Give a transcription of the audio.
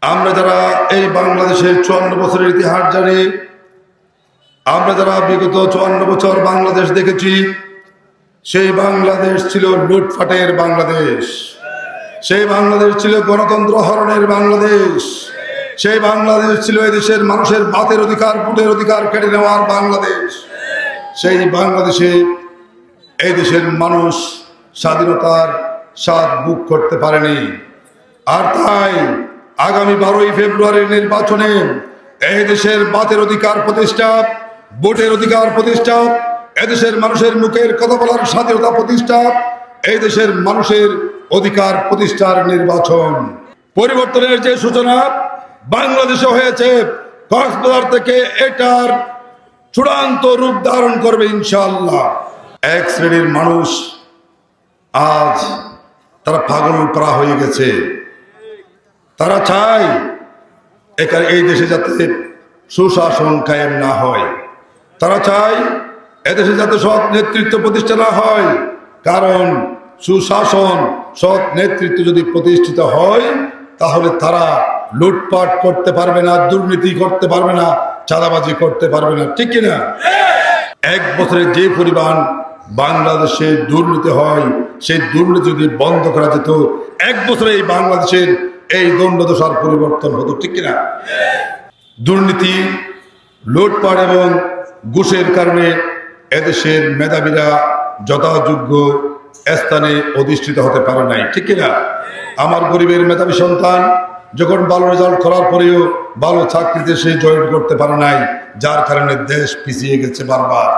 আমরা যারা এই বাংলাদেশের 54 বছরের ইতিহাস জানি, আমরা যারা বিগত 54 বছর বাংলাদেশ দেখেছি, সেই বাংলাদেশ ছিল লুটপাটের বাংলাদেশ, সেই বাংলাদেশ ছিল গণতন্ত্র হরণের বাংলাদেশ, সেই বাংলাদেশ ছিল এই দেশের মানুষের ভাতের অধিকার, ভোটের অধিকার কেড়ে নেওয়ার বাংলাদেশ। সেই বাংলাদেশে এই দেশের মানুষ স্বাধীনতার স্বাদ বুক করতে পারেনি। আর তাই আগামী 12ই ফেব্রুয়ারির নির্বাচনে এই দেশের ভাতের অধিকার প্রতিষ্ঠা, ভোটের অধিকার প্রতিষ্ঠা, এদেশের মানুষের মুখের কথা বলার স্বাধীনতা প্রতিষ্ঠা, এই দেশের মানুষের অধিকার প্রতিষ্ঠার নির্বাচন। পরিবর্তনের যে সূচনা বাংলাদেশে হয়েছে, কক্সবাজার থেকে এটার চূড়ান্ত রূপ ধারণ করবে ইনশাআল্লাহ। এক শ্রেণীর মানুষ আজ তারা পাগল করা হয়ে গেছে। তারা চায় এই দেশে যাতে সুশাসন কায়েম না হয়, তারা চায় এদেশে যাতে সৎ নেতৃত্ব প্রতিষ্ঠা না হয়। কারণ সুশাসন, সৎ নেতৃত্ব যদি প্রতিষ্ঠিত হয় তাহলে তারা লুটপাট করতে পারবে না, দুর্নীতি করতে পারবে না, চাঁদাবাজি করতে পারবে না, ঠিক কিনা? এক বছরে যে পরিমাণ বাংলাদেশে দুর্নীতি হয়, সেই দুর্নীতি যদি বন্ধ করা যেত, এক বছরে এই বাংলাদেশের এই দণ্ডদশার পরিবর্তন হতো, ঠিক কিনা? দুর্নীতি, লুটপাট এবং ঘুষের কারণে এদেশের মেধাবীরা যথাযোগ্য স্থানে অধিষ্ঠিত হতে পারে নাই, ঠিক কিনা? আমার গরিবের মেধাবী সন্তান যখন ভালো রেজাল্ট করার পরেও ভালো চাকরিতে সে জয়েন করতে পারে নাই, যার কারণে দেশ পিছিয়ে গেছে বারবার।